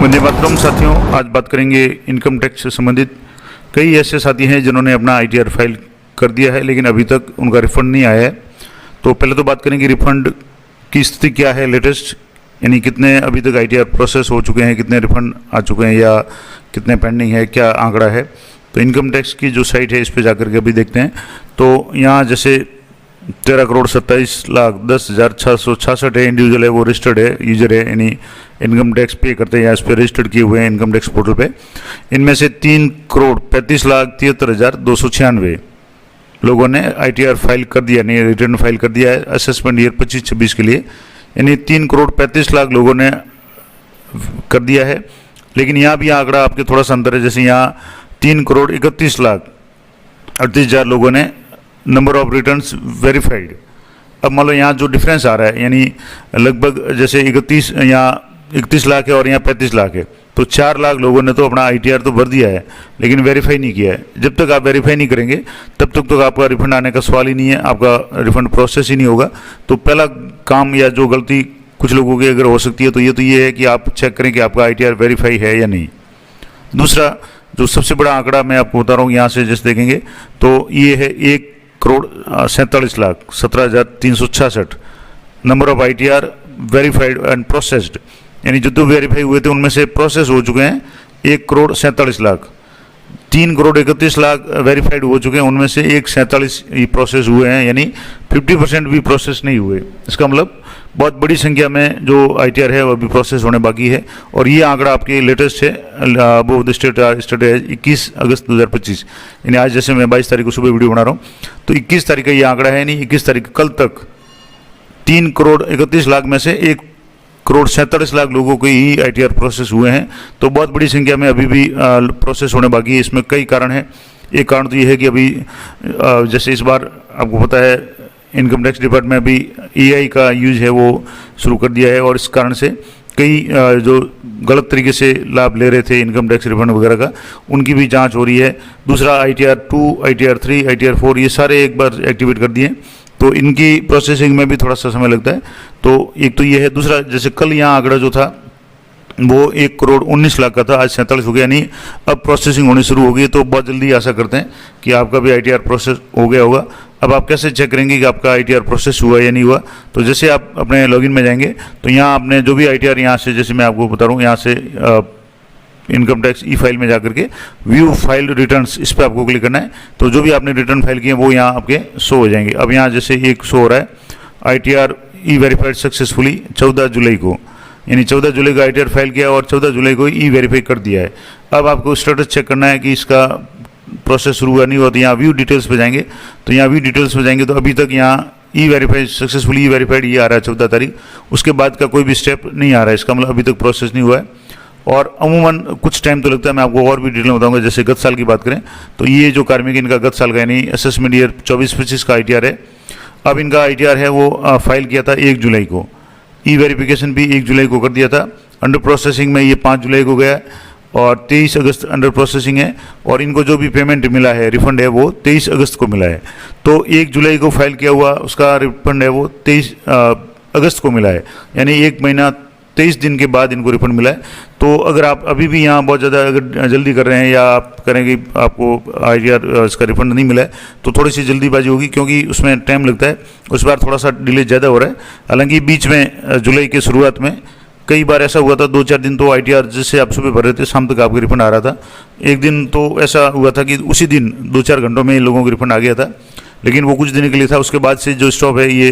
वंदे मातरम साथियों, आज बात करेंगे इनकम टैक्स से संबंधित। कई ऐसे साथी हैं जिन्होंने अपना आईटीआर फाइल कर दिया है लेकिन अभी तक उनका रिफंड नहीं आया है। तो पहले तो बात करेंगे रिफंड की स्थिति क्या है लेटेस्ट, यानी कितने अभी तक आईटीआर प्रोसेस हो चुके हैं, कितने रिफंड आ चुके हैं या कितने पेंडिंग है, क्या आंकड़ा है। तो इनकम टैक्स की जो साइट है इस पर जाकर के अभी देखते हैं। तो यहाँ जैसे 13,27,10,666 है, इंडिविजुअल है, वो रजिस्टर्ड है, यूजर है, यानी इनकम टैक्स पे करते हैं या इस पर रजिस्टर्ड किए हुए हैं इनकम टैक्स पोर्टल पे। इनमें से 3,35,73,296 लोगों ने आईटीआर फाइल कर दिया, नहीं रिटर्न फाइल कर दिया है असेसमेंट ईयर 25-26 के लिए, यानी 3,35,00,000 लोगों ने कर दिया है। लेकिन यहाँ भी आंकड़ा आपके थोड़ा सा अंतर है, जैसे यहाँ 3,31,38,000 लोगों ने नंबर ऑफ रिटर्न्स वेरीफाइड। अब मान लो यहाँ जो डिफरेंस आ रहा है, यानी लगभग जैसे 31 लाख है और यहाँ 35 लाख है, तो 4 लाख लोगों ने तो अपना आईटीआर तो भर दिया है लेकिन वेरीफाई नहीं किया है। जब तक आप वेरीफाई नहीं करेंगे तब तक तो आपका रिफंड आने का सवाल ही नहीं है, आपका रिफंड प्रोसेस ही नहीं होगा। तो पहला काम या जो गलती कुछ लोगों की अगर हो सकती है तो ये है कि आप चेक करें कि आपका आईटीआर वेरीफाई है या नहीं। दूसरा जो सबसे बड़ा आंकड़ा मैं आपको बता रहा हूँ, यहाँ से जैसे देखेंगे तो ये है 1,47,17,366 number of ITR verified and processed, यानी जो वेरीफाई हुए थे उनमें से प्रोसेस हो चुके हैं 1,47,00,000। 3,31,00,000 वेरीफाइड हो चुके हैं, उनमें से 1,47 प्रोसेस हुए हैं, यानी 50% भी प्रोसेस नहीं हुए। इसका मतलब बहुत बड़ी संख्या में जो आईटीआर है वो अभी प्रोसेस होने बाकी है। और ये आंकड़ा आपके लेटेस्ट है, वो स्टेट है 21 अगस्त 2025, यानी आज जैसे मैं 22 तारीख को सुबह वीडियो बना रहा हूँ तो 21 तारीख का ये आंकड़ा है, यानी 21 तारीख कल तक 3,31,00,000 में से 1,47,00,000 लोगों के ही आईटीआर प्रोसेस हुए हैं। तो बहुत बड़ी संख्या में अभी भी प्रोसेस होने बाकी है। इसमें कई कारण हैं। एक कारण तो ये है कि अभी जैसे इस बार आपको पता है इनकम टैक्स डिपार्टमेंट में अभी एआई का यूज है वो शुरू कर दिया है, और इस कारण से कई जो गलत तरीके से लाभ ले रहे थे इनकम टैक्स रिफंड वगैरह का, उनकी भी जांच हो रही है। दूसरा आईटीआर 2, आईटीआर 3, आईटीआर 4 ये सारे एक बार एक्टिवेट कर दिए, तो इनकी प्रोसेसिंग में भी थोड़ा सा समय लगता है। तो एक तो ये है। दूसरा जैसे कल यहाँ आंकड़ा जो था वो 1,19,00,000 का था, आज 47 हो गया, यानी अब प्रोसेसिंग होनी शुरू हो गई। तो बहुत जल्दी आशा करते हैं कि आपका भी आईटीआर प्रोसेस हो गया होगा। अब आप कैसे चेक करेंगे कि आपका आईटीआर प्रोसेस हुआ या नहीं हुआ? तो जैसे आप अपने लॉगिन में जाएंगे तो यहाँ आपने जो भी आईटीआर यहाँ से, जैसे मैं आपको बता रहा हूँ, यहाँ से इनकम टैक्स ई फाइल में जाकर के व्यू फाइल रिटर्न्स, इस पर आपको क्लिक करना है। तो जो भी आपने रिटर्न फाइल किए वो यहाँ आपके शो हो जाएंगे। अब यहाँ जैसे एक शो हो रहा है आईटीआर ई वेरीफाइड सक्सेसफुली 14 जुलाई को, यानी 14 जुलाई को आईटीआर फाइल किया और 14 जुलाई को ई वेरीफाई कर दिया है। अब आपको स्टेटस चेक करना है कि इसका प्रोसेस शुरू हुआ नहीं हुआ। तो यहाँ व्यू डिटेल्स पे जाएंगे, तो यहाँ व्यू डिटेल्स पे जाएंगे तो अभी तक यहाँ e verified successfully e verified ये आ रहा है 14 तारीख, उसके बाद का कोई भी स्टेप नहीं आ रहा है। इसका मतलब अभी तक प्रोसेस नहीं हुआ है। और अमूमन कुछ टाइम तो लगता है। मैं आपको और भी डिटेल में बताऊंगा। जैसे गत साल की बात करें तो ये जो कार्मिक इनका गत साल का यानी असेसमेंट ईयर 24-25 का आईटीआर है। अब इनका आईटीआर है वो फाइल किया था 1 जुलाई को, ई वेरिफिकेशन भी 1 जुलाई को कर दिया था। अंडर प्रोसेसिंग में ये 5 जुलाई को गया और 23 अगस्त अंडर प्रोसेसिंग है। और इनको जो भी पेमेंट मिला है, रिफंड है, वो 23 अगस्त को मिला है। तो 1 जुलाई को फाइल किया हुआ उसका रिफंड है वो 23 अगस्त को मिला है, यानी 1 महीना 23 दिन के बाद इनको रिफंड मिला है। तो अगर आप अभी भी यहाँ बहुत ज़्यादा अगर जल्दी कर रहे हैं या आप करेंगे आपको आईटीआर इसका रिफंड नहीं मिला है तो थोड़ी सी जल्दीबाजी होगी, क्योंकि उसमें टाइम लगता है। उस बार थोड़ा सा डिले ज़्यादा हो रहा है। हालांकि बीच में जुलाई के शुरुआत में कई बार ऐसा हुआ था 2-4 दिन तो आईटीआर जैसे आप सुबह भर रहे थे शाम तक आपका रिफंड आ रहा था। एक दिन तो ऐसा हुआ था कि उसी दिन 2-4 घंटों में लोगों को रिफंड आ गया था, लेकिन वो कुछ दिन के लिए था। उसके बाद से जो स्टॉप है ये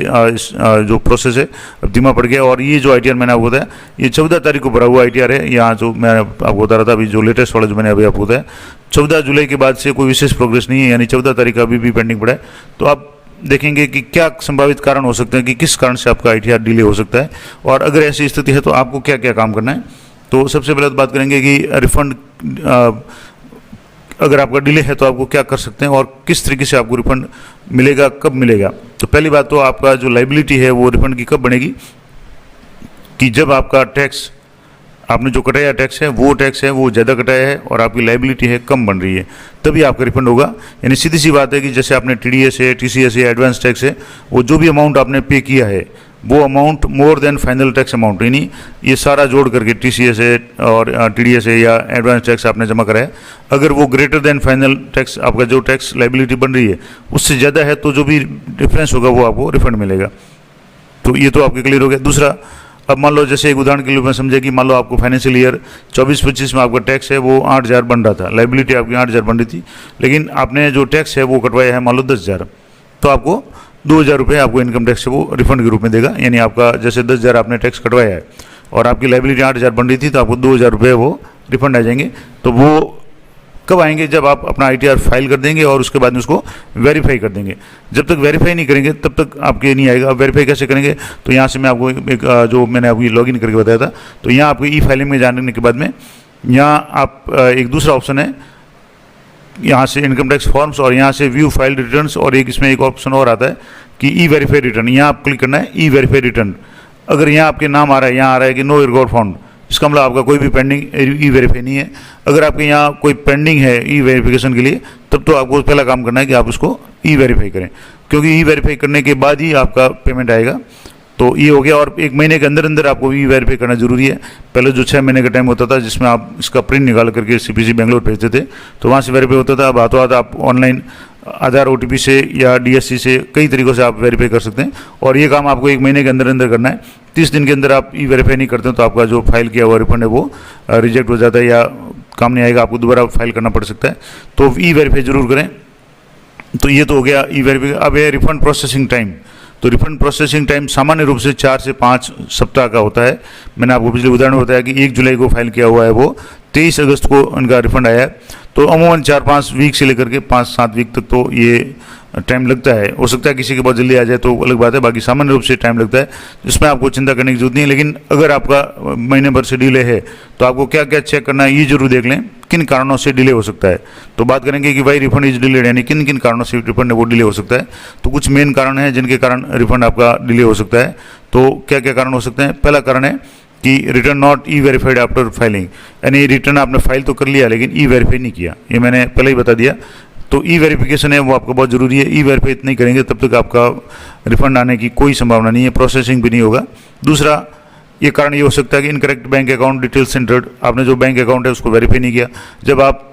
जो प्रोसेस है अब धीमा पड़ गया। और ये जो आईटीआर मैंने आपको बताया ये 14 तारीख को भरा हुआ आईटीआर है। यहाँ जो मैं आपको बता रहा था अभी जो लेटेस्ट वाला जो मैंने अभी आपको बताया 14 जुलाई के बाद से कोई विशेष प्रोग्रेस नहीं है, यानी 14 तारीख का अभी भी पेंडिंग पड़ा है। तो आप देखेंगे कि क्या संभावित कारण हो सकते हैं कि किस कारण से आपका आईटीआर डिले हो सकता है, और अगर ऐसी स्थिति है तो आपको क्या क्या काम करना है। तो सबसे पहले तो बात करेंगे कि रिफंड अगर आपका डिले है तो आपको क्या कर सकते हैं और किस तरीके से आपको रिफंड मिलेगा, कब मिलेगा। तो पहली बात तो आपका जो लायबिलिटी है वो रिफंड की कब बनेगी कि जब आपका टैक्स आपने जो कटाया टैक्स है वो ज़्यादा कटाया है और आपकी लायबिलिटी है कम बन रही है, तभी आपका रिफंड होगा। यानी सीधी सी बात है कि जैसे आपने टीडीएस है, टीसीएस है, एडवांस टैक्स है, वो जो भी अमाउंट आपने पे किया है वो amount more than final tax amount, यानी ये सारा जोड़ करके TCS है और TDS है या एडवांस टैक्स आपने जमा करा है, अगर वो ग्रेटर देन फाइनल टैक्स आपका जो टैक्स लाइबिलिटी बन रही है उससे ज़्यादा है तो जो भी डिफरेंस होगा वो आपको रिफंड मिलेगा। तो ये तो आपके क्लियर हो गया। दूसरा, अब मान लो जैसे एक उदाहरण के लिए मैं समझे कि मान लो आपको फाइनेंशियल ईयर 24-25 में आपका टैक्स है वो 8,000 बन रहा था, लाइबिलिटी आपकी 8,000 बन रही थी, लेकिन आपने जो टैक्स है वो कटवाया है मान लो 10,000, तो आपको 2,000 रुपये आपको इनकम टैक्स से वो रिफंड के रूप में देगा। यानी आपका जैसे 10,000 आपने टैक्स कटवाया है और आपकी लाइबिलिटी 8,000 बन रही थी, तो आपको 2,000 रुपये वो रिफंड आ जाएंगे। तो वो कब आएंगे? जब आप अपना ITR फाइल कर देंगे और उसके बाद में उसको वेरीफाई कर देंगे। जब तक वेरीफाई नहीं करेंगे तब तक आपके नहीं आएगा। वेरीफाई कैसे करेंगे? तो यहाँ से मैं आपको एक जो मैंने आपको लॉगिन करके बताया था, तो यहाँ आपको E-फाइलिंग में जाने के बाद में यहाँ आप एक दूसरा ऑप्शन है, यहाँ से इनकम टैक्स फॉर्म्स और यहाँ से व्यू फाइल रिटर्न्स, और एक इसमें एक ऑप्शन और आता है कि E-वेरीफाई रिटर्न। यहाँ आप क्लिक करना है E-वेरीफाई रिटर्न। अगर यहाँ आपके नाम आ रहा है, यहाँ आ रहा है कि नो रिकॉर्ड फाउंड, इसका मतलब आपका कोई भी पेंडिंग E-वेरीफाई नहीं है। अगर आपके यहाँ कोई पेंडिंग है E-वेरिफिकेशन के लिए, तब तो आपको पहला काम करना है कि आप उसको E-वेरीफाई करें, क्योंकि E-वेरीफाई करने के बाद ही आपका पेमेंट आएगा। तो ये हो गया। और 1 महीने के अंदर अंदर आपको E-वेरीफाई करना जरूरी है। पहले जो 6 महीने का टाइम होता था जिसमें आप इसका प्रिंट निकाल करके CPC बेंगलोर भेजते थे, तो वहाँ से वेरीफाई होता था। अब हाथों हाथ आप ऑनलाइन आधार OTP से या DSC से कई तरीक़ों से आप वेरीफाई कर सकते हैं, और ये काम आपको 1 महीने के अंदर अंदर करना है। 30 दिन के अंदर आप E-वेरीफाई नहीं करते तो आपका जो फाइल किया हुआ रिफंड है वो रिजेक्ट हो जाता है या काम नहीं आएगा, आपको दोबारा फाइल करना पड़ सकता है। तो E-वेरीफाई जरूर करें। तो ये तो हो गया E-वेरीफाई। अब है रिफंड प्रोसेसिंग टाइम। तो रिफंड प्रोसेसिंग टाइम सामान्य रूप से 4 से 5 सप्ताह का होता है। मैंने आपको पिछले उदाहरण में बताया कि 1 जुलाई को फाइल किया हुआ है, वो 23 अगस्त को उनका रिफंड आया है। तो अमूमन 4-5 वीक से लेकर के 5-7 वीक तक तो ये टाइम लगता है। हो सकता है किसी के बहुत जल्दी आ जाए तो अलग बात है, बाकी सामान्य रूप से टाइम लगता है, जिसमें आपको चिंता करने की जरूरत नहीं है। लेकिन अगर आपका महीने भर से डिले है तो आपको क्या क्या चेक करना है ये जरूर देख लें, किन कारणों से डिले हो सकता है। तो बात करेंगे कि वाई रिफंड इज डिलेड, यानी किन किन कारणों से रिफंड वो डिले हो सकता है। तो कुछ मेन कारण हैं जिनके कारण रिफंड आपका डिले हो सकता है। तो क्या क्या कारण हो सकते हैं? पहला कारण है कि रिटर्न नॉट E-वेरीफाइड आफ्टर फाइलिंग, यानी रिटर्न आपने फाइल तो कर लिया लेकिन E-वेरीफाई नहीं किया। ये मैंने पहले ही बता दिया। तो E-वेरिफिकेशन है वो आपको बहुत ज़रूरी है। E-वेरीफाई नहीं करेंगे तब तक आपका रिफंड आने की कोई संभावना नहीं है, प्रोसेसिंग भी नहीं होगा। दूसरा ये कारण ये हो सकता है कि incorrect bank account details entered, आपने जो बैंक अकाउंट है उसको वेरीफाई नहीं किया। जब आप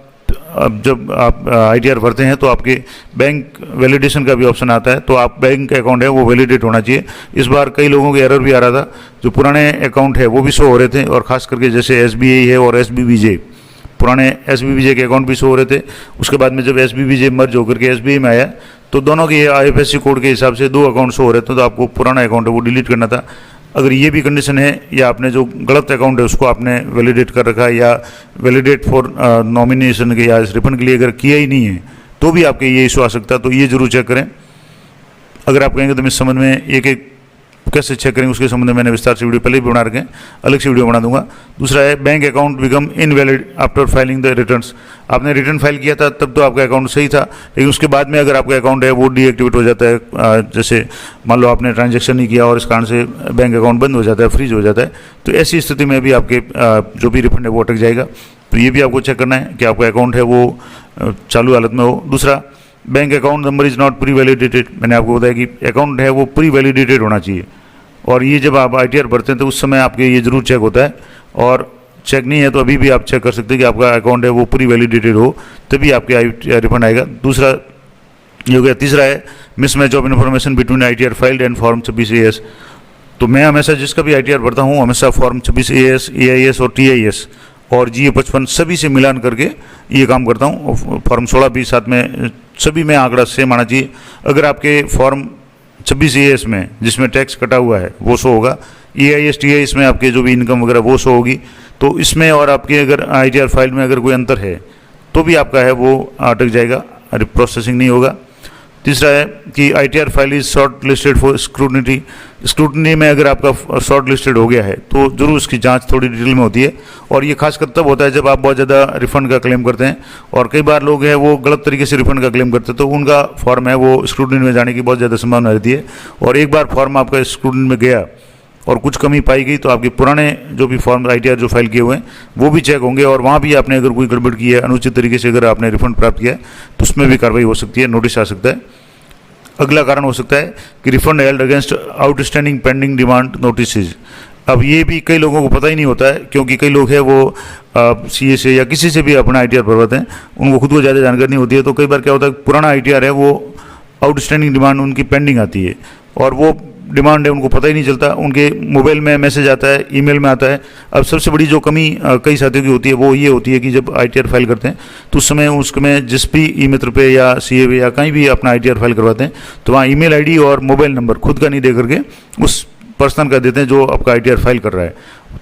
ITR भरते हैं तो आपके बैंक वैलिडेशन का भी ऑप्शन आता है, तो आप बैंक अकाउंट है वो वैलिडेट होना चाहिए। इस बार कई लोगों के एरर भी आ रहा था, जो पुराने अकाउंट है वो भी शो हो रहे थे, और ख़ास करके जैसे SBI है और SBBJ, पुराने SBBJ के अकाउंट भी शो हो रहे थे। उसके बाद में जब SBBJ मर्ज होकर के SBI में आया तो दोनों के IFSC कोड के हिसाब से 2 अकाउंट शो हो रहे थे, तो आपको पुराना अकाउंट है वो डिलीट करना था। अगर ये भी कंडीशन है या आपने जो गलत अकाउंट है उसको आपने वैलिडेट कर रखा है या वैलिडेट फॉर नॉमिनेशन के या रिफंड के लिए अगर किया ही नहीं है तो भी आपके ये इशू आ सकता है। तो ये जरूर चेक करें। अगर आप कहेंगे तो मैं संबंध में एक एक कैसे चेक करेंगे उसके संबंध में मैंने विस्तार से वीडियो पहले ही बना रखे हैं, अलग से वीडियो बना दूंगा। दूसरा है bank account become invalid after filing the returns. आपने रिटर्न फाइल किया था तब तो आपका अकाउंट सही था, लेकिन उसके बाद में अगर आपका अकाउंट है वो डीएक्टिवेट हो जाता है, जैसे मान लो आपने ट्रांजैक्शन नहीं किया और इस कारण से बैंक अकाउंट बंद हो जाता है, फ्रीज हो जाता है, तो ऐसी स्थिति में भी आपके जो भी रिफंड है वो अटक जाएगा। तो ये भी आपको चेक करना है कि आपका अकाउंट है वो चालू हालत में हो। दूसरा, bank account number is not pre validated. मैंने आपको बताया कि अकाउंट है वो प्री वैलिडेटेड होना चाहिए, और ये जब आप ITR भरते हैं तो उस समय आपके ये जरूर चेक होता है, और चेक नहीं है तो अभी भी आप चेक कर सकते हैं कि आपका अकाउंट है वो प्री वैलिडेटेड हो, तभी आपके रिफंड आएगा। दूसरा ये हो गया। तीसरा है mismatch of information between ITR filed and form 26AS। तो मैं हमेशा जिसका भी ITR भरता हूँ हमेशा फॉर्म 26AS, AIS और TIS और GA 55 सभी से मिलान करके ये काम करता हूँ। फॉर्म 16 भी साथ में, सभी में आंकड़ा सेम आना चाहिए। अगर आपके फॉर्म 26AS में जिसमें टैक्स कटा हुआ है वो शो होगा, AIS TIS में आपके जो भी इनकम वगैरह वो शो होगी, तो इसमें और आपके अगर ITR फाइल में अगर कोई अंतर है तो भी आपका है वो अटक जाएगा, प्रोसेसिंग नहीं होगा। तीसरा है कि ITR file is short listed for scrutiny. Scrutiny में अगर आपका शॉर्ट लिस्टेड हो गया है तो जरूर उसकी जांच थोड़ी डिटेल में होती है, और ये खासकर तब होता है जब आप बहुत ज़्यादा रिफंड का क्लेम करते हैं, और कई बार लोग हैं वो गलत तरीके से रिफंड का क्लेम करते हैं, तो उनका फॉर्म है वो स्क्रूटनी में जाने की बहुत ज़्यादा संभावना रहती है। और एक बार फॉर्म आपका स्क्रूटनी में गया और कुछ कमी पाई गई तो आपके पुराने जो भी फॉर्म ITR जो फाइल किए हुए हैं वो भी चेक होंगे, और वहाँ भी आपने अगर कोई गड़बड़ की है, अनुचित तरीके से अगर आपने रिफंड प्राप्त किया है तो उसमें भी कार्रवाई हो सकती है, नोटिस आ सकता है। अगला कारण हो सकता है कि refund held against outstanding pending demand notices. अब ये भी कई लोगों को पता ही नहीं होता है, क्योंकि कई लोग हैं वो सीए से या किसी से भी अपना आईटीआर भरवाते हैं, उनको खुद को ज़्यादा जानकारी नहीं होती है। तो कई बार क्या होता है, पुराना आईटीआर है वो आउटस्टैंडिंग डिमांड उनकी पेंडिंग आती है और वो डिमांड है उनको पता ही नहीं चलता, उनके मोबाइल में मैसेज आता है, ईमेल में आता है। अब सबसे बड़ी जो कमी कई साथियों की होती है वो ये होती है कि जब आईटीआर फाइल करते हैं तो उस समय उसमें जिस भी ई मित्र पे या सीए पे या कहीं भी अपना आईटीआर फाइल करवाते हैं तो वहाँ ईमेल आईडी और मोबाइल नंबर खुद का नहीं दे करके उस पर्सन का देते हैं जो आपका आईटीआर फाइल कर रहा है।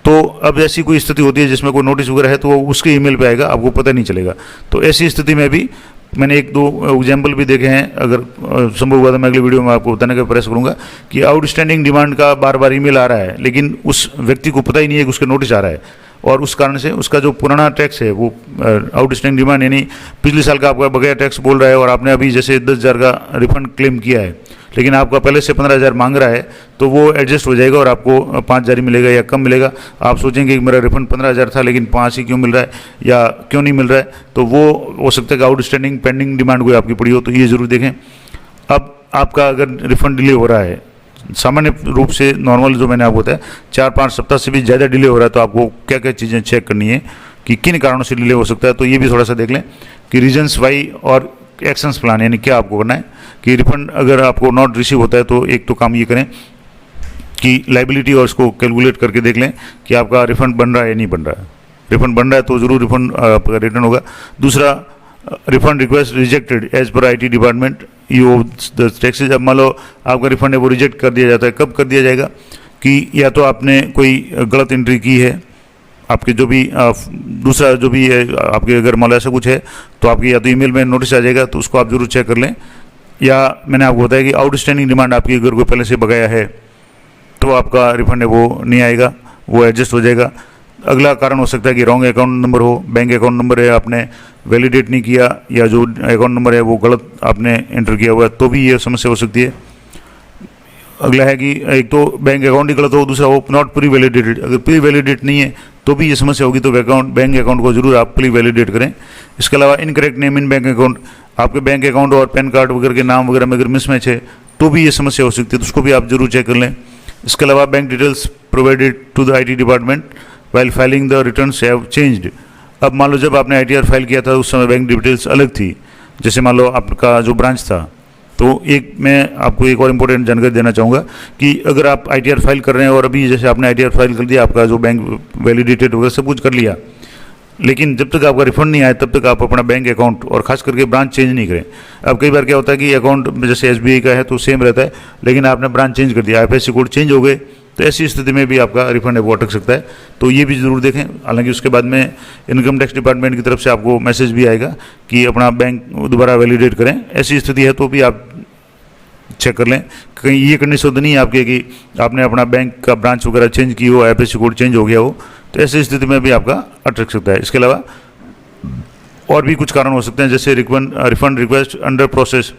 तो अब ऐसी कोई स्थिति होती है जिसमें कोई नोटिस वगैरह है तो वो उसके ईमेल पे आएगा, आपको पता नहीं चलेगा। तो ऐसी स्थिति में भी मैंने एक दो एग्जाम्पल भी देखे हैं, अगर संभव हुआ तो मैं अगली वीडियो में आपको बताने का प्रयास करूंगा कि आउटस्टैंडिंग डिमांड का बार बार ईमेल आ रहा है लेकिन उस व्यक्ति को पता ही नहीं है कि उसका नोटिस आ रहा है, और उस कारण से उसका जो पुराना टैक्स है वो आउटस्टैंडिंग डिमांड यानी पिछले साल का आपका बकाया टैक्स बोल रहा है और आपने अभी जैसे 10,000 का रिफंड क्लेम किया है लेकिन आपका पहले से 15,000 मांग रहा है तो वो एडजस्ट हो जाएगा और आपको 5,000 ही मिलेगा या कम मिलेगा। आप सोचेंगे कि मेरा रिफंड 15,000 था लेकिन 5 ही क्यों मिल रहा है या क्यों नहीं मिल रहा है, तो वो हो सकता है कि आउटस्टैंडिंग पेंडिंग डिमांड कोई आपकी पड़ी हो, तो ये ज़रूर देखें। अब आपका अगर रिफंड डिले हो रहा है, सामान्य रूप से नॉर्मल जो मैंने आपको बताया 4-5 सप्ताह से भी ज़्यादा डिले हो रहा है तो आपको क्या क्या चीज़ें चेक करनी है कि किन कारणों से डिले हो सकता है, तो ये भी थोड़ा सा देख लें कि रीजन्स वाई और एक्शंस प्लान यानी क्या आपको करना है कि रिफंड अगर आपको नॉट रिसीव होता है तो एक तो काम ये करें कि लाइबिलिटी और उसको कैलकुलेट करके देख लें कि आपका रिफंड बन रहा है या नहीं बन रहा है। रिफंड बन रहा है तो ज़रूर रिफंड आपका रिटर्न होगा। दूसरा, refund request rejected as per IT department you the taxes. अब मान लो आपका रिफंड है वो रिजेक्ट कर दिया जाता है, कब कर दिया जाएगा कि या तो आपने कोई गलत एंट्री की है, आपके जो भी दूसरा जो भी है आपके अगर मान लो ऐसा कुछ है तो आपकी या तो ईमेल में नोटिस आ जाएगा तो उसको आप जरूर चेक कर लें, या मैंने आपको बताया कि आउटस्टैंडिंग डिमांड आपकी अगर कोई पहले से बकाया है तो आपका रिफंड है वो नहीं आएगा, वो एडजस्ट हो जाएगा। अगला कारण हो सकता है कि रॉन्ग अकाउंट नंबर हो, बैंक अकाउंट नंबर है आपने वैलिडेट नहीं किया या जो अकाउंट नंबर है वो गलत आपने एंटर किया हुआ है तो भी ये समस्या हो सकती है। अगला है कि एक तो बैंक अकाउंट ही गलत हो, दूसरा वो नॉट प्री वैलिडेटेड, अगर प्री वैलिडेट नहीं है तो भी ये समस्या होगी, तो बैंक अकाउंट को जरूर आप प्री वैलिडेट करें। इसके अलावा incorrect name in bank account, आपके बैंक अकाउंट और पैन कार्ड वगैरह के नाम वगैरह में अगर मिसमैच है तो भी ये समस्या हो सकती है, तो उसको भी आप जरूर चेक कर लें। इसके अलावा bank details provided to the IT department while filing the returns have changed. अब मान लो जब आपने आईटीआर फाइल किया था उस समय बैंक डिटेल्स अलग थी, जैसे मान लो आपका जो ब्रांच था, तो एक मैं आपको एक और इम्पोर्टेंट जानकारी देना चाहूँगा कि अगर आप आईटीआर फाइल कर रहे हैं और अभी जैसे आपने आईटीआर फाइल कर दिया, आपका जो बैंक वैलिडेटेड वगैरह सब कुछ कर लिया, लेकिन जब तक आपका रिफंड नहीं आया तब तक आप अपना बैंक अकाउंट और खास करके ब्रांच चेंज नहीं करें। अब कई बार क्या होता है कि अकाउंट जैसे एसबीआई का है तो सेम रहता है लेकिन आपने ब्रांच चेंज कर दिया, आईएफएससी कोड चेंज हो गए, तो ऐसी स्थिति में भी आपका रिफंड है वो अटक सकता है, तो ये भी ज़रूर देखें। हालांकि उसके बाद में इनकम टैक्स डिपार्टमेंट की तरफ से आपको मैसेज भी आएगा कि अपना बैंक दोबारा वैलिडेट करें, ऐसी स्थिति है तो भी आप चेक कर लें। कहीं ये कंडीशन तो नहीं है आपके कि आपने अपना बैंक का ब्रांच वगैरह चेंज की हो, आईएफएससी कोड चेंज हो गया हो, तो ऐसी स्थिति में भी आपका अटक सकता है। इसके अलावा और भी कुछ कारण हो सकते हैं, जैसे रिफंड रिक्वेस्ट अंडर प्रोसेस।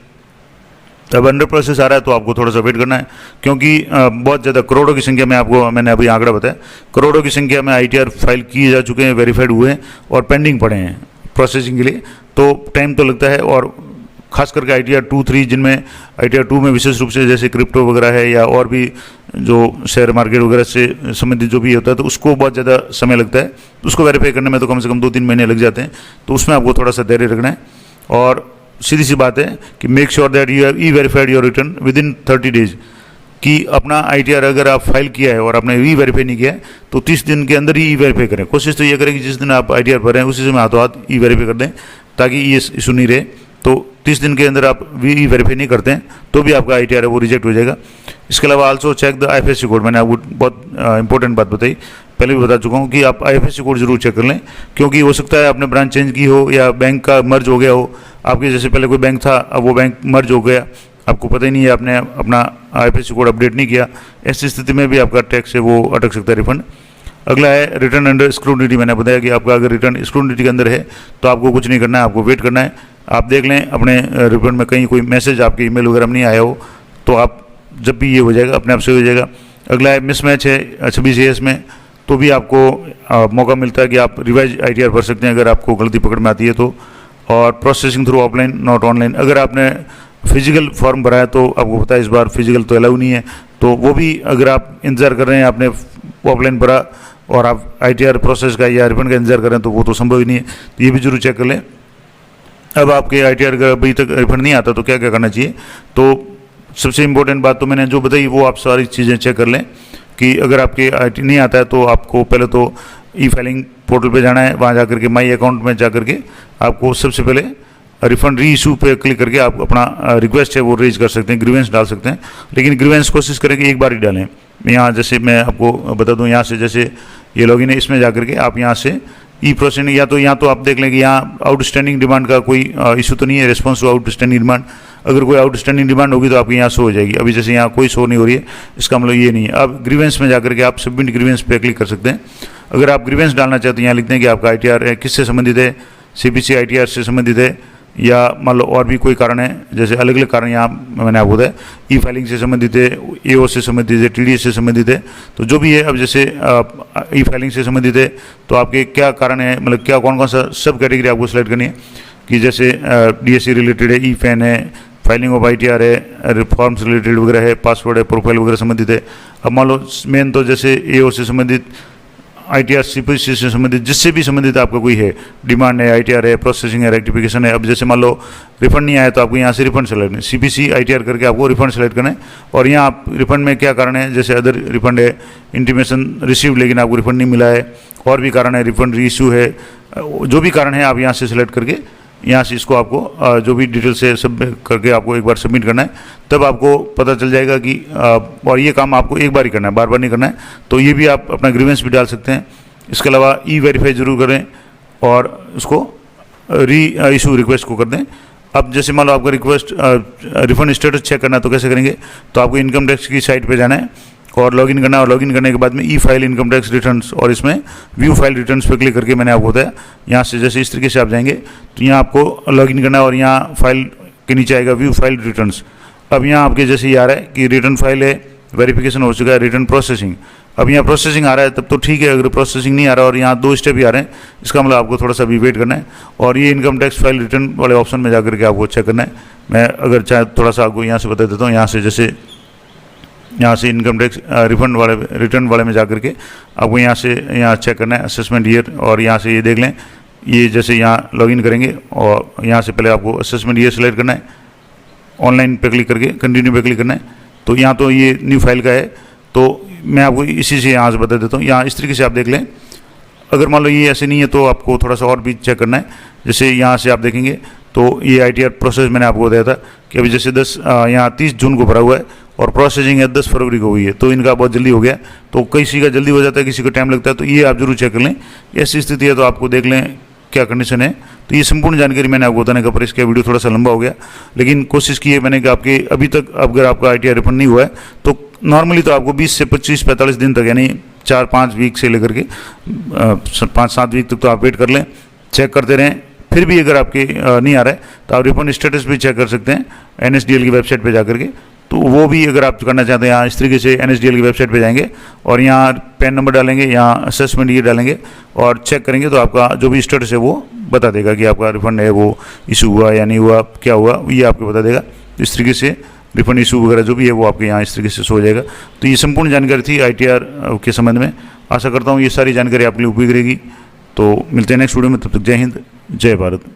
अब अंडर प्रोसेस आ रहा है तो आपको थोड़ा सा वेट करना है, क्योंकि बहुत ज़्यादा करोड़ों की संख्या में आपको मैंने अभी आंकड़ा बताया, करोड़ों की संख्या में आईटीआर फाइल किए जा चुके हैं, वेरीफाइड हुए हैं और पेंडिंग पड़े हैं प्रोसेसिंग के लिए, तो टाइम तो लगता है। और खास करके आईटीआर 2-3 जिनमें आईटीआर 2 में विशेष रूप से जैसे क्रिप्टो वगैरह है या और भी जो शेयर मार्केट वगैरह से संबंधित जो भी होता है तो उसको बहुत ज़्यादा समय लगता है, उसको वेरीफाई करने में तो कम से कम 2-3 महीने लग जाते हैं, तो उसमें आपको थोड़ा सा धैर्य रखना है। और सीधी सी बात है कि make sure that you have e verified your return with in 30 days, कि अपना आईटीआर अगर आप फाइल किया है और आपने ई वेरीफाई नहीं किया है तो 30 दिन के अंदर ही ई वेरीफाई करें। कोशिश तो ये करें कि जिस दिन आप आईटीआर भर रहे हैं उसी समय हाथों हाथ ई वेरीफाई कर दें, ताकि ये इशू नहीं रहे। तो 30 दिन के अंदर आप ई वेरीफाई नहीं करते हैं तो भी आपका आईटीआर है वो रिजेक्ट हो जाएगा। इसके अलावा also check the IFSC code, मैंने आपको बहुत इंपॉर्टेंट बात बताई, पहले भी बता चुका हूँ कि आप आईएफएससी कोड जरूर चेक कर लें, क्योंकि हो सकता है आपने ब्रांच चेंज की हो या बैंक का मर्ज हो गया हो, आपके जैसे पहले कोई बैंक था अब वो बैंक मर्ज हो गया, आपको पता ही नहीं है, आपने अपना आईएफएससी कोड अपडेट नहीं किया, ऐसी स्थिति में भी आपका टैक्स है वो अटक सकता है रिफंड। अगला है रिटर्न अंडर स्क्रूटिनी। मैंने बताया कि आपका अगर रिटर्न स्क्रूटिनी के अंदर है तो आपको कुछ नहीं करना है, आपको वेट करना है। आप देख लें अपने रिफंड में कहीं कोई मैसेज आपके ईमेल वगैरह में नहीं आया हो तो आप जब भी ये हो जाएगा अपने आप से हो जाएगा। अगला है मिसमैच है 26 AS में, तो भी आपको मौका मिलता है कि आप रिवाइज आईटीआर भर सकते हैं अगर आपको गलती पकड़ में आती है तो। और processing through offline not online, अगर आपने फिजिकल फॉर्म भरा है तो आपको पता है इस बार फिजिकल तो अलाउ नहीं है, तो वो भी अगर आप इंतज़ार कर रहे हैं, आपने ऑफलाइन भरा और आप ITR प्रोसेस का या रिफंड का इंतजार कर रहे हैं, तो वो तो संभव ही नहीं है, तो ये भी जरूर चेक कर लें। अब आपके ITR का अभी तक रिफंड नहीं आता तो क्या क्या करना चाहिए। तो सबसे इम्पोर्टेंट बात तो मैंने जो बताई वो आप सारी चीज़ें चेक कर लें कि अगर आपके IT नहीं आता है तो आपको पहले तो E-फाइलिंग पोर्टल पे जाना है, वहाँ जा करके माई अकाउंट में जा करके आपको सबसे पहले रिफंड री इशू पे क्लिक करके आप अपना रिक्वेस्ट है वो रेज कर सकते हैं, ग्रीवेंस डाल सकते हैं। लेकिन ग्रीवेंस कोशिश करें कि एक बार ही डालें। यहाँ जैसे मैं आपको बता दूँ, यहाँ से जैसे ये लॉगिन है, इसमें जा करके आप यहाँ से E-प्रोसेसिंग या तो आप देख लें कि यहाँ आउटस्टैंडिंग डिमांड का कोई इशू तो नहीं है, रिस्पॉन्स टू आउटस्टैंडिंग डिमांड। अगर कोई आउटस्टैंडिंग डिमांड होगी तो आपकी यहाँ शो हो जाएगी। अभी जैसे यहाँ कोई शो नहीं हो रही है, इसका मतलब ये नहीं है। अब ग्रीवेंस में जाकर के आप सबमिट ग्रीवेंस पे क्लिक कर सकते हैं। अगर आप ग्रीवेंस डालना चाहते हैं, यहाँ लिखते हैं कि आपका ITR किससे संबंधित है, CPC ITR से संबंधित है या मान लो और भी कोई कारण है, जैसे अलग अलग कारण यहाँ मैंने आपको बताया, E-फाइलिंग से संबंधित है, AO से संबंधित है, TDS से संबंधित है, तो जो भी है। अब जैसे E-फाइलिंग से संबंधित है तो आपके क्या कारण है, मतलब क्या कौन कौन सा सब कैटेगरी आपको सेलेक्ट करनी है कि जैसे DSC रिलेटेड है, E-फैन है, फाइलिंग ऑफ ITR है, फॉर्म्स रिलेटेड वगैरह है, पासवर्ड है, प्रोफाइल वगैरह संबंधित है। अब मान लो मेन तो जैसे AO से संबंधित, ITR CPC से संबंधित, जिससे भी संबंधित आपका कोई है, डिमांड है, ITR है, प्रोसेसिंग है, रेक्टिफिकेशन है। अब जैसे मान लो रिफंड नहीं आया तो आपको यहाँ से रिफंड सेलेक्ट करना है, CPC ITR करके आपको रिफंड सेलेक्ट करना है। और यहाँ आप रिफंड में क्या कारण है, जैसे अदर रिफंड है, इंटीमेशन रिसीव लेकिन आपको रिफंड नहीं मिला है, और भी कारण है, रिफंड रीइश्यू है, जो भी कारण है आप यहाँ से सिलेक्ट करके यहाँ से इसको आपको जो भी डिटेल्स है सब करके आपको एक बार सबमिट करना है, तब आपको पता चल जाएगा कि और ये काम आपको एक बार ही करना है, बार बार नहीं करना है। तो ये भी आप अपना ग्रीवेंस भी डाल सकते हैं। इसके अलावा E-वेरीफाई जरूर करें और उसको री इशू रिक्वेस्ट को कर दें। अब जैसे मान लो आपका रिक्वेस्ट रिफंड स्टेटस चेक करना है तो कैसे करेंगे, तो आपको इनकम टैक्स की साइट पे जाना है और लॉगिन करना है, और लॉगिन करने के बाद में E-फाइल इनकम टैक्स रिटर्न्स और इसमें व्यू फाइल रिटर्न्स पे क्लिक करके मैंने आपको बताया, यहाँ से जैसे इस तरीके से आप जाएंगे तो यहाँ आपको लॉगिन करना है और यहाँ फाइल के नीचे आएगा व्यू फाइल रिटर्न्स। अब यहाँ आपके जैसे ये आ रहा है कि रिटर्न फाइल है, वेरिफिकेशन हो चुका है, रिटर्न प्रोसेसिंग। अब यहाँ प्रोसेसिंग आ रहा है तब तो ठीक है, अगर प्रोसेसिंग नहीं आ रहा और यहाँ 2 स्टेप ही आ रहे हैं, इसका मतलब आपको थोड़ा सा भी वेट करना है। और ये इनकम टैक्स फाइल रिटर्न वाले ऑप्शन में जाकर के आपको चेक करना है। मैं अगर चाहे थोड़ा सा आपको यहाँ से बता देता हूँ, यहाँ से जैसे यहाँ से इनकम टैक्स रिफंड वाले रिटर्न वाले में जाकर के आपको यहाँ चेक करना है असेसमेंट ईयर, और यहाँ से ये देख लें, ये जैसे यहाँ लॉगिन करेंगे और यहाँ से पहले आपको असेसमेंट ईयर सेलेक्ट करना है, ऑनलाइन पे क्लिक करके कंटिन्यू पे क्लिक करना है। तो यहाँ तो ये न्यू फाइल का है, तो मैं आपको इसी से यहाँ से बता देता हूँ। यहाँ इस तरीके से आप देख लें। अगर मान लो ये ऐसे नहीं है तो आपको थोड़ा सा और भी चेक करना है। जैसे यहाँ से आप देखेंगे तो ये ITR प्रोसेस मैंने आपको बताया था कि अभी जैसे 30 जून को भरा हुआ है और प्रोसेसिंग है 10 फरवरी को हुई है, तो इनका बहुत जल्दी हो गया। तो किसी का जल्दी हो जाता है, किसी को टाइम लगता है, तो ये आप जरूर चेक कर लें। ऐसी स्थिति है तो आपको देख लें क्या कंडीशन है। तो ये संपूर्ण जानकारी मैंने आपको बताने का पर इसका वीडियो थोड़ा सा लंबा हो गया, लेकिन कोशिश की है मैंने कि आपके अभी तक अगर आपका ITR रिफंड नहीं हुआ है तो नॉर्मली तो आपको 20 से 25-45 दिन तक, यानी 4-5 वीक से लेकर के 5-7 वीक तक तो आप वेट कर लें, चेक करते रहें। फिर भी अगर आपके नहीं आ रहा है तो आप रिफंड स्टेटस भी चेक कर सकते हैं NSDL की वेबसाइट पे जाकर के। तो वो भी अगर आप करना चाहते हैं, यहाँ इस तरीके से NSDL की वेबसाइट पे जाएंगे और यहाँ पैन नंबर डालेंगे, यहाँ असेसमेंट ये डालेंगे और चेक करेंगे, तो आपका जो भी स्टेटस है वो बता देगा कि आपका रिफंड है वो इशू हुआ या नहीं हुआ, क्या हुआ, ये आपको बता देगा। इस तरीके से रिफंड इशू वगैरह जो भी है वो आपके यहाँ इस तरीके से हो जाएगा। तो ये संपूर्ण जानकारी थी ITR के संबंध में। आशा करता हूँ ये सारी जानकारी आपके लिए उपयोगी रहेगी। तो मिलते हैं नेक्स्ट वीडियो में, तब तक जय हिंद, जय भारत।